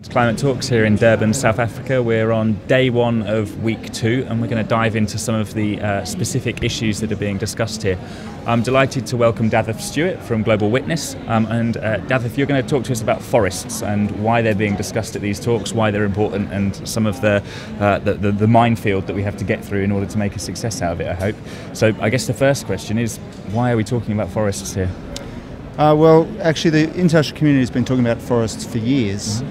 Climate Talks here in Durban, South Africa. We're on day one of week 2 and we're going to dive into some of the specific issues that are being discussed here. I'm delighted to welcome Davyth Stewart from Global Witness and Davyth, you're going to talk to us about forests and why they're being discussed at these talks, why they're important, and some of the minefield that we have to get through in order to make a success out of it, I hope. So I guess the first question is, why are we talking about forests here? Well, actually the international community has been talking about forests for years.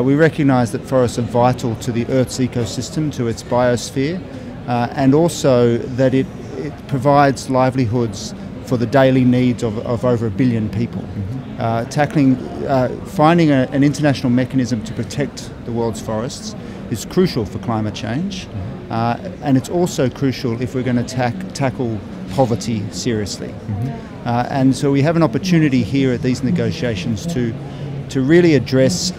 We recognise that forests are vital to the Earth's ecosystem, to its biosphere, and also that it provides livelihoods for the daily needs of over 1 billion people. Finding an international mechanism to protect the world's forests is crucial for climate change, and it's also crucial if we're going to tackle poverty seriously. And so we have an opportunity here at these negotiations to really address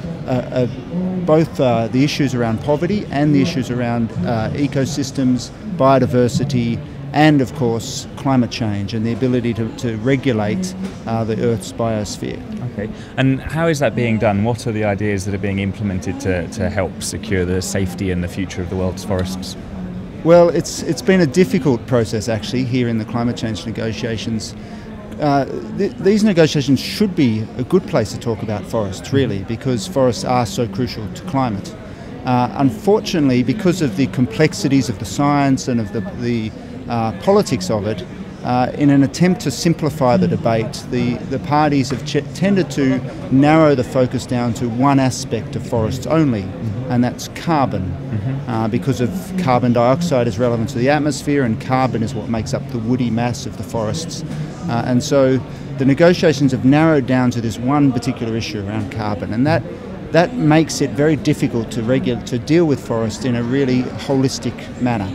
both the issues around poverty and the issues around ecosystems, biodiversity, and of course climate change and the ability to regulate the Earth's biosphere. Okay, and how is that being done? What are the ideas that are being implemented to help secure the safety and the future of the world's forests? Well, it's been a difficult process actually here in the climate change negotiations. These negotiations should be a good place to talk about forests, really, because forests are so crucial to climate. Unfortunately, because of the complexities of the science and of the politics of it, in an attempt to simplify the debate, the parties have tended to narrow the focus down to one aspect of forests only, and that's carbon, because of carbon dioxide is relevant to the atmosphere, and carbon is what makes up the woody mass of the forests. And so the negotiations have narrowed down to this one particular issue around carbon, and that makes it very difficult to deal with forests in a really holistic manner.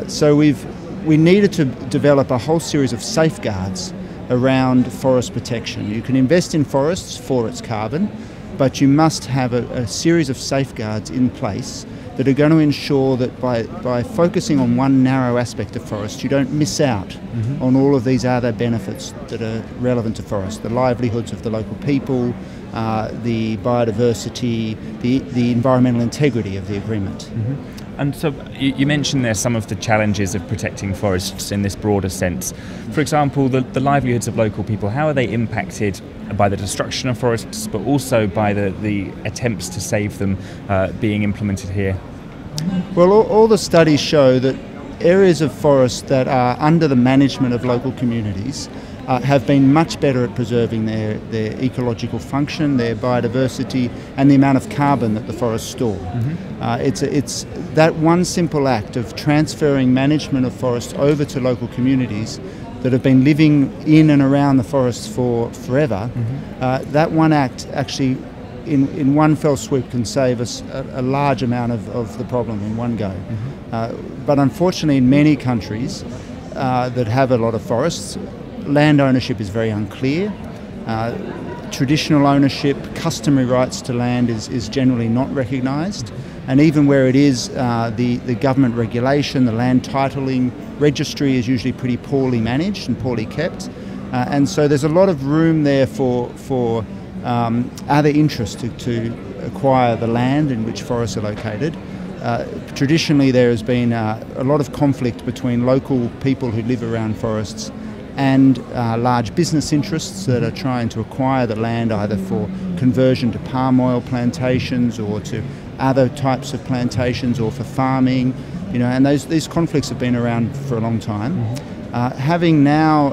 So we needed to develop a whole series of safeguards around forest protection. You can invest in forests for its carbon, but you must have a series of safeguards in place that are going to ensure that by focusing on one narrow aspect of forest, you don't miss out on all of these other benefits that are relevant to forest, the livelihoods of the local people, the biodiversity, the environmental integrity of the agreement. And so you mentioned there some of the challenges of protecting forests in this broader sense. For example, the livelihoods of local people, how are they impacted by the destruction of forests, but also by the attempts to save them being implemented here? Well, all the studies show that areas of forest that are under the management of local communities have been much better at preserving their ecological function, their biodiversity, and the amount of carbon that the forests store. It's that one simple act of transferring management of forests over to local communities that have been living in and around the forests for forever. That one act actually in one fell swoop can save us a large amount of the problem in one go. But unfortunately in many countries that have a lot of forests, land ownership is very unclear. Traditional ownership, customary rights to land is generally not recognised, and even where it is, the government regulation, the land titling registry is usually pretty poorly managed and poorly kept, and so there's a lot of room there for other interests to acquire the land in which forests are located. Traditionally there has been a lot of conflict between local people who live around forests and large business interests that are trying to acquire the land either for conversion to palm oil plantations or to other types of plantations or for farming, and these conflicts have been around for a long time. Having now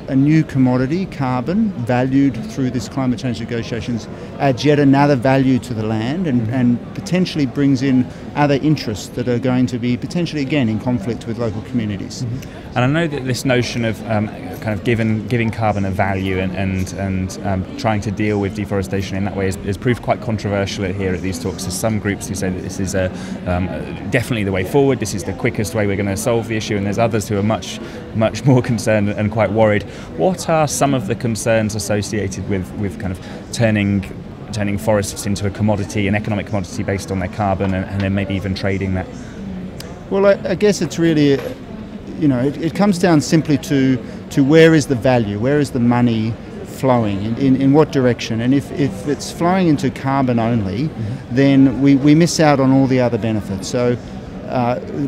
a new commodity, carbon, valued through this climate change negotiations, adds yet another value to the land and potentially brings in other interests that are going to be potentially again in conflict with local communities. And I know that this notion of kind of giving carbon a value and trying to deal with deforestation in that way is proved quite controversial here at these talks. There's some groups who say that this is definitely the way forward, this is the quickest way we're going to solve the issue, and there's others who are much more concerned and quite worried. What are some of the concerns associated with kind of turning forests into a commodity, an economic commodity based on their carbon, and then maybe even trading that? Well, I guess it's really, it comes down simply to where is the value, where is the money flowing, in what direction. And if it's flowing into carbon only, then we miss out on all the other benefits. So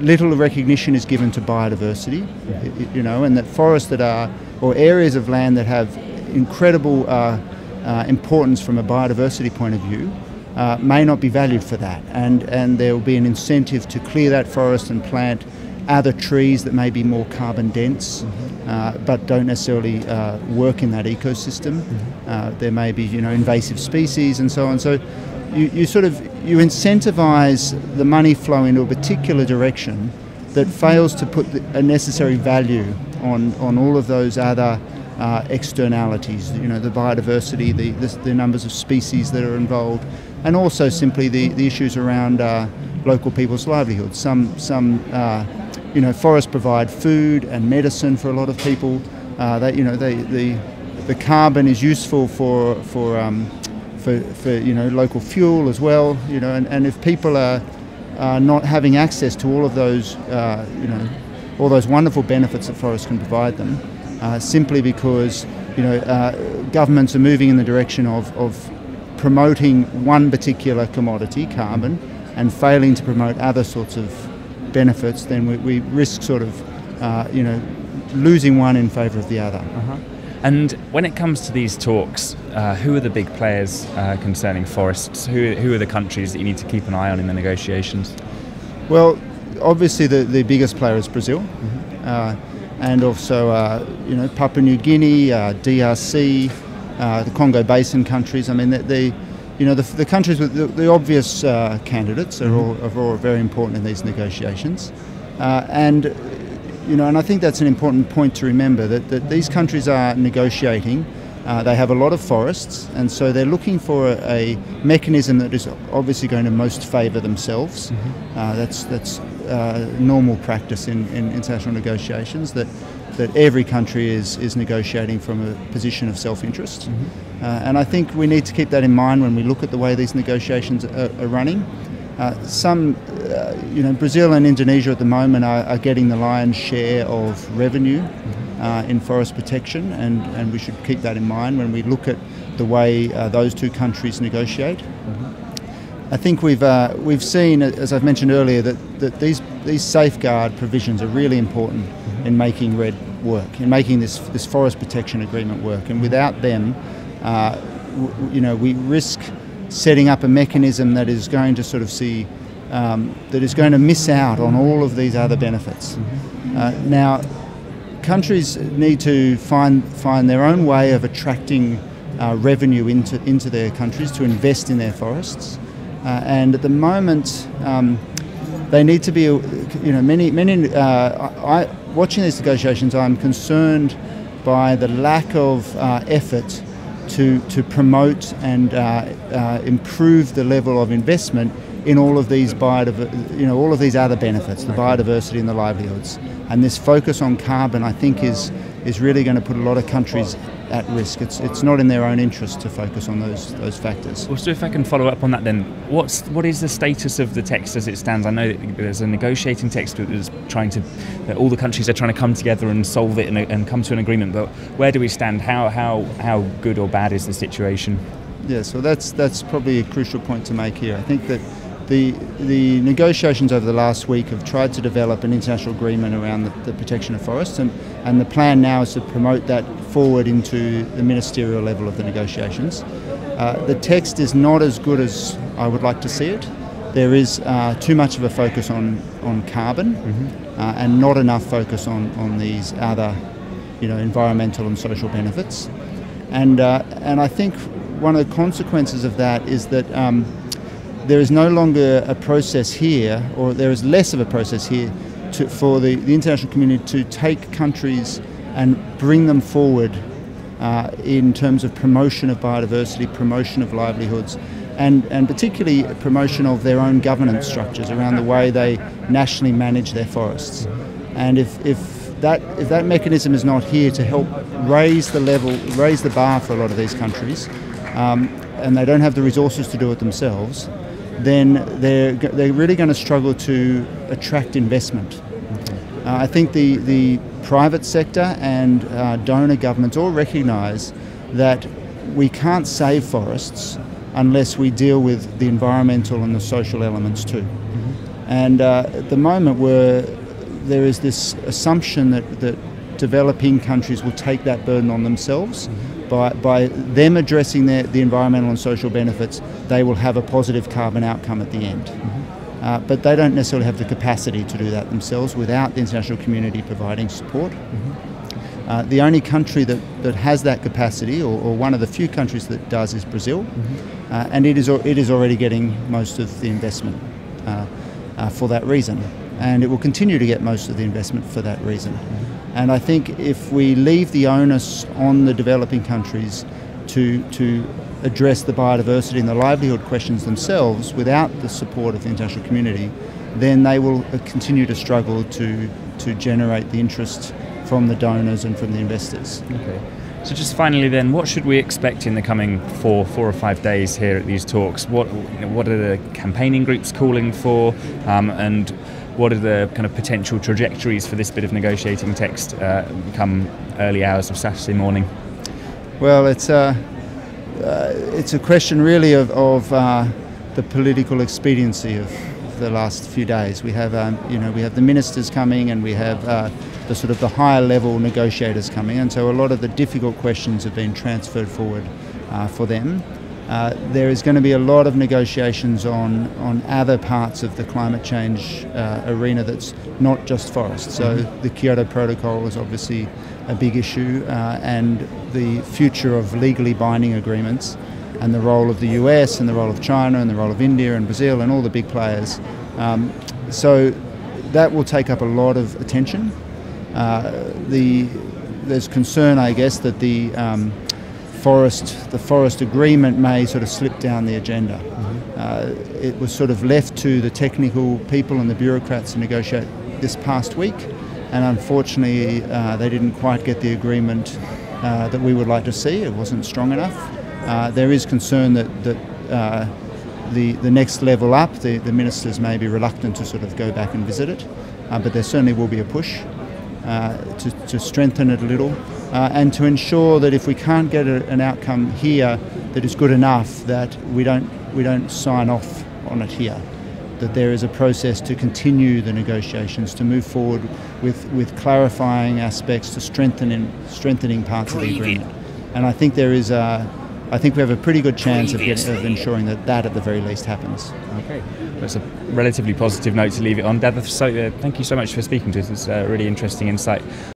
little recognition is given to biodiversity, and that forests that are, or areas of land that have incredible importance from a biodiversity point of view, may not be valued for that. And there will be an incentive to clear that forest and plant other trees that may be more carbon dense, but don't necessarily work in that ecosystem. There may be, invasive species and so on. So you incentivize the money flow into a particular direction that fails to put a necessary value on all of those other externalities. The biodiversity, the numbers of species that are involved, and also simply the issues around local people's livelihoods. Forests provide food and medicine for a lot of people. The carbon is useful for local fuel as well. And if people are not having access to all of those all those wonderful benefits that forests can provide them, simply because governments are moving in the direction of promoting one particular commodity, carbon, and failing to promote other sorts of benefits, then we risk sort of losing one in favour of the other. And when it comes to these talks, who are the big players concerning forests? Who are the countries that you need to keep an eye on in the negotiations? Well, obviously the biggest player is Brazil, and also Papua New Guinea, DRC, the Congo Basin countries. I mean, the countries with the obvious candidates are all very important in these negotiations, and I think that's an important point to remember, that these countries are negotiating. They have a lot of forests, and so they're looking for a mechanism that is obviously going to most favour themselves. That's normal practice in international negotiations, that every country is negotiating from a position of self-interest. And I think we need to keep that in mind when we look at the way these negotiations are running. Brazil and Indonesia at the moment are getting the lion's share of revenue in forest protection, and we should keep that in mind when we look at the way those two countries negotiate. I think we've seen, as I've mentioned earlier, that these safeguard provisions are really important in making REDD work, in making this forest protection agreement work. And without them, we risk setting up a mechanism that is going to sort of that is going to miss out on all of these other benefits. Now, countries need to find their own way of attracting revenue into their countries to invest in their forests, and at the moment they need to be. Watching these negotiations, I'm concerned by the lack of effort to promote and improve the level of investment in all of these all of these other benefits, the biodiversity and the livelihoods. And this focus on carbon, I think, is really going to put a lot of countries at risk. It's not in their own interest to focus on those factors. Well, so if I can follow up on that then, what is the status of the text as it stands? I know that there's a negotiating text that all the countries are trying to come together and solve it and come to an agreement, but where do we stand? How good or bad is the situation? Yeah, so that's probably a crucial point to make here. I think that the negotiations over the last week have tried to develop an international agreement around the protection of forests, and the plan now is to promote that forward into the ministerial level of the negotiations. The text is not as good as I would like to see it. There is too much of a focus on carbon, and not enough focus on these other environmental and social benefits. And I think one of the consequences of that is that there is no longer a process here, or there is less of a process here for the international community to take countries and bring them forward in terms of promotion of biodiversity, promotion of livelihoods, and particularly promotion of their own governance structures around the way they nationally manage their forests. And if that mechanism is not here to help raise the bar for a lot of these countries, and they don't have the resources to do it themselves, then they're really going to struggle to attract investment. I think the private sector and donor governments all recognise that we can't save forests unless we deal with the environmental and the social elements too. And at the moment there is this assumption that developing countries will take that burden on themselves. By them addressing the environmental and social benefits, they will have a positive carbon outcome at the end. But they don't necessarily have the capacity to do that themselves without the international community providing support. The only country that has that capacity, or one of the few countries that does, is Brazil, and it is already getting most of the investment for that reason, and it will continue to get most of the investment for that reason. And I think if we leave the onus on the developing countries to address the biodiversity and the livelihood questions themselves without the support of the international community, then they will continue to struggle to generate the interest from the donors and from the investors. Okay. So just finally then, what should we expect in the coming four or 5 days here at these talks? What are the campaigning groups calling for, and what are the kind of potential trajectories for this bit of negotiating text come early hours of Saturday morning? Well, it's a question really of the political expediency of the last few days. We have we have the ministers coming, and we have the sort of the higher level negotiators coming, and so a lot of the difficult questions have been transferred forward for them. There is going to be a lot of negotiations on other parts of the climate change arena that's not just forests. So the Kyoto Protocol is obviously a big issue, and the future of legally binding agreements, and the role of the US and the role of China and the role of India and Brazil and all the big players. So that will take up a lot of attention. There's concern, I guess, that the forest agreement may sort of slip down the agenda. It was sort of left to the technical people and the bureaucrats to negotiate this past week, and unfortunately they didn't quite get the agreement that we would like to see. It wasn't strong enough. There is concern that the next level up, the ministers may be reluctant to sort of go back and visit it, but there certainly will be a push to strengthen it a little, and to ensure that if we can't get an outcome here that is good enough, that we don't sign off on it here. That there is a process to continue the negotiations, to move forward with clarifying aspects, to strengthening parts of the agreement. And I think there is I think we have a pretty good chance of ensuring that at the very least happens. Okay, that's a relatively positive note to leave it on. Davyth, thank you so much for speaking to us. It's a really interesting insight.